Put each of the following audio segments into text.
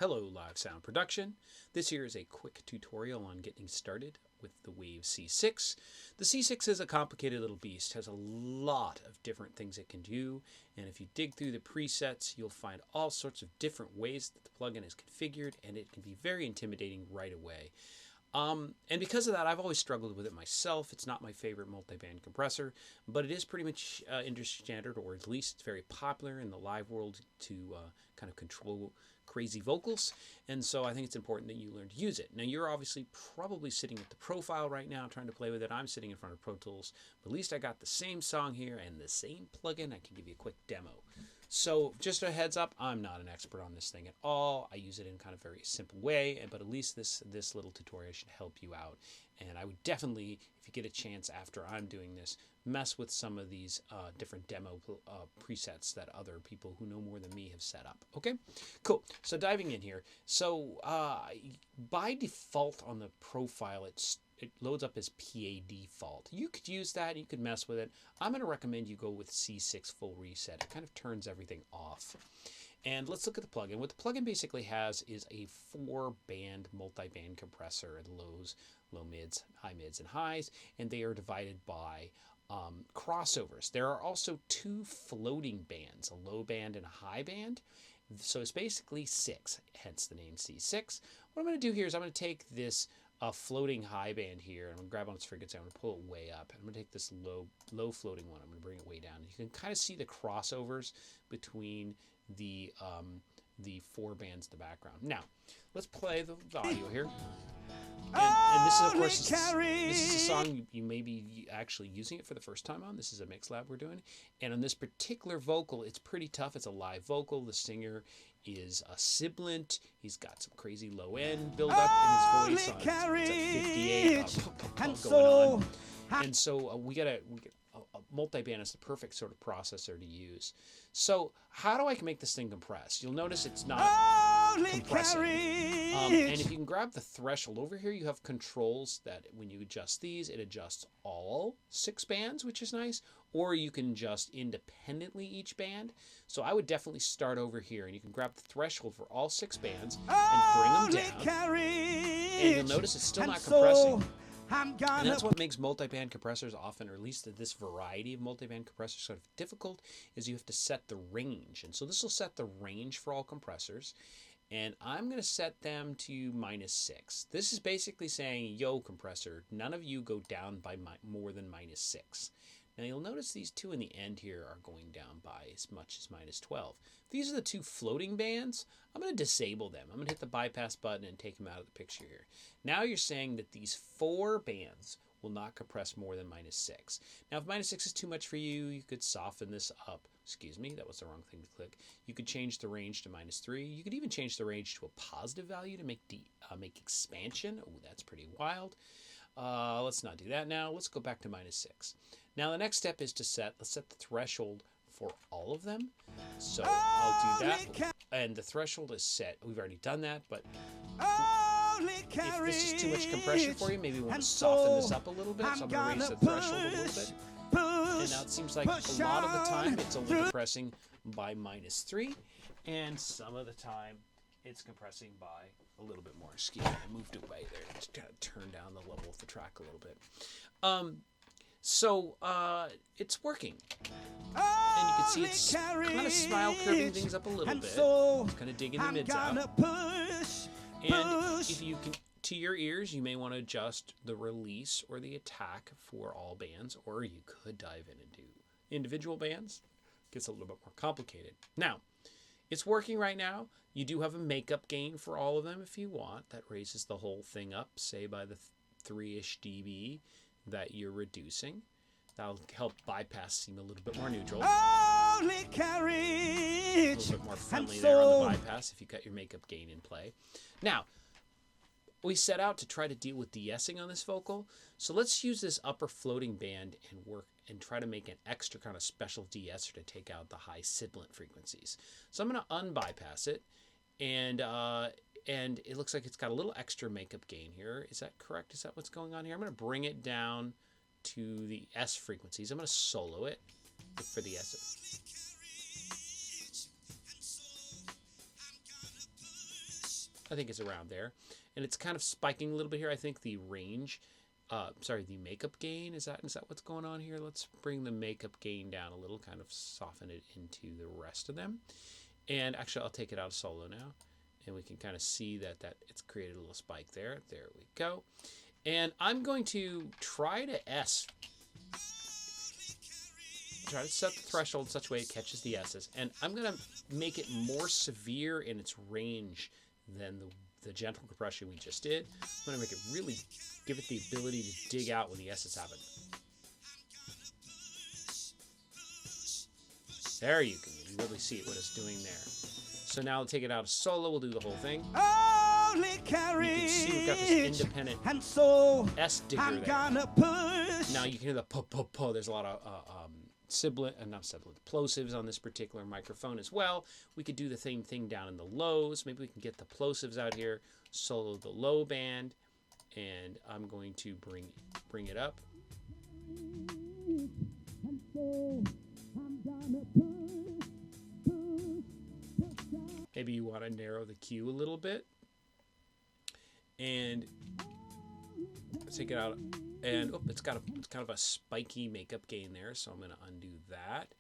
Hello, Live Sound Production. This here is a quick tutorial on getting started with the Wave C6. The C6 is a complicated little beast, has a lot of different things it can do, and if you dig through the presets, you'll find all sorts of different ways that the plugin is configured, and it can be very intimidating right away. And because of that, I've always struggled with it myself. It's not my favorite multi-band compressor, but it is pretty much industry standard, or at least it's very popular in the live world to kind of control crazy vocals. And so I think it's important that you learn to use it. Now, you're obviously probably sitting at the profile right now trying to play with it. I'm sitting in front of Pro Tools, but at least I got the same song here and the same plugin. I can give you a quick demo. So just a heads up, I'm not an expert on this thing at all. I use it in kind of a very simple way, but at least this little tutorial should help you out. And I would definitely, if you get a chance after I'm doing this, mess with some of these different demo presets that other people who know more than me have set up. Okay, cool. So diving in here. So by default on the profile, it loads up as PA default. You could use that, you could mess with it. I'm going to recommend you go with C6 full reset. It kind of turns everything off. And let's look at the plugin. What the plugin basically has is a 4-band multi-band compressor at lows, low mids, high mids, and highs, and they are divided by crossovers. There are also 2 floating bands, a low band and a high band. So it's basically 6, hence the name C6. What I'm going to do here is I'm going to take this floating high band here, and I'm going to grab on its frequency. I'm going to pull it way up. I'm going to take this low floating one. I'm going to bring it way down. You can kind of see the crossovers between the 4 bands in the background. Now, let's play the audio here. And this is, of course, this is a song you may be actually using it for the first time on. This is a mix lab we're doing. And on this particular vocal, it's pretty tough. It's a live vocal. The singer is a sibilant. He's got some crazy low end build up in his voice. It's at 58 going on. And so we get a multi-band is the perfect sort of processor to use. So how do I make this thing compress? You'll notice it's not compressing. And if you can grab the threshold over here, you have controls that when you adjust these, it adjusts all 6 bands, which is nice, or you can adjust independently each band. So I would definitely start over here, and you can grab the threshold for all 6 bands and bring them down. And you'll notice it's still not compressing. And that's what makes multi-band compressors often, or at least this variety of multi-band compressors, sort of difficult, is you have to set the range. And so this will set the range for all compressors. And I'm going to set them to -6. This is basically saying, yo, compressor, none of you go down by more than -6. Now you'll notice these 2 in the end here are going down by as much as -12. These are the 2 floating bands. I'm going to disable them. I'm going to hit the bypass button and take them out of the picture here. Now you're saying that these 4 bands will not compress more than -6. Now if -6 is too much for you, you could soften this up. Excuse me, that was the wrong thing to click. You could change the range to -3. You could even change the range to a positive value to make expansion. Oh, that's pretty wild. Let's not do that now. Let's go back to -6. Now the next step is let's set the threshold for all of them. So I'll do that. And the threshold is set. We've already done that, but if this is too much compression for you, maybe you want to soften this up a little bit. So I'm going to raise the threshold a little bit. And now it seems like a lot of the time it's only compressing by -3, and some of the time it's compressing by a little bit more. Excuse me, I moved away there. Just kind of turn down the level of the track a little bit. So it's working. And you can see it's kind of smile curving things up a little bit. It's kind of digging the mids out. And if you can, to your ears, you may want to adjust the release or the attack for all bands, or you could dive in and do individual bands. It gets a little bit more complicated. Now, it's working right now. You do have a makeup gain for all of them if you want. That raises the whole thing up, say by the 3-ish dB that you're reducing. That'll help bypass seem a little bit more neutral. A little bit more friendly there on the bypass if you got your makeup gain in play. Now, we set out to try to deal with de-essing on this vocal. So let's use this upper floating band and work and try to make an extra kind of special de-esser to take out the high sibilant frequencies. So I'm going to unbypass it, and it looks like it's got a little extra makeup gain here. Is that correct? Is that what's going on here? I'm going to bring it down to the S frequencies. I'm going to solo it for the S. I think it's around there. And it's kind of spiking a little bit here. I think the range, the makeup gain, is that what's going on here? Let's bring the makeup gain down a little, kind of soften it into the rest of them. And actually, I'll take it out of solo now. And we can kind of see that it's created a little spike there. There we go. And I'm going to try to try to set the threshold in such a way it catches the S's. And I'm going to make it more severe in its range than the gentle compression we just did. I'm going to make it really give it the ability to dig out when the S's happen. There you can really see what it's doing there. So now we'll take it out of solo. We'll do the whole thing. You can see we've got this independent S digger there. Now you can hear the po. There's a lot of plosives on this particular microphone as well. We could do the same thing down in the lows. Maybe we can get the plosives out here, solo the low band, and I'm going to bring it up. Maybe you want to narrow the Q a little bit and take it out. And it's kind of a spiky makeup gain there, so I'm going to undo that.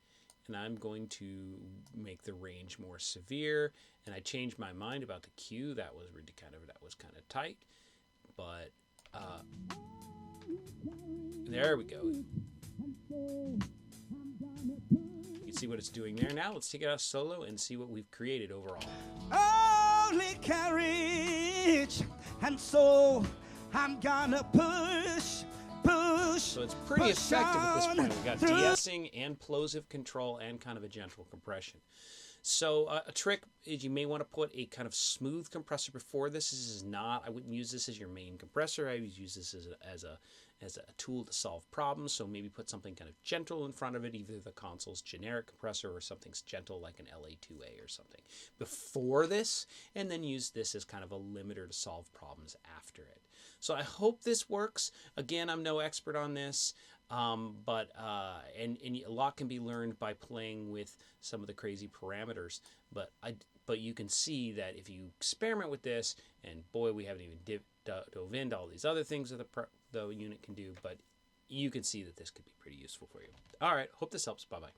And I'm going to make the range more severe. And I changed my mind about the Q. That was kind of tight, but there we go. You can see what it's doing there. Now let's take it out of solo and see what we've created overall. Only carriage, and so I'm gonna push. So it's pretty effective at this point. We've got de-essing and plosive control and kind of a gentle compression. So a trick is you may want to put a kind of smooth compressor before this. This is not, I wouldn't use this as your main compressor. I would use this as a tool to solve problems. So maybe put something kind of gentle in front of it, either the console's generic compressor or something's gentle like an LA2A or something before this, and then use this as kind of a limiter to solve problems after it. So I hope this works. Again, I'm no expert on this, but a lot can be learned by playing with some of the crazy parameters. But you can see that if you experiment with this, and boy, we haven't even dove into all these other things that the unit can do, but you can see that this could be pretty useful for you. All right, hope this helps. Bye-bye.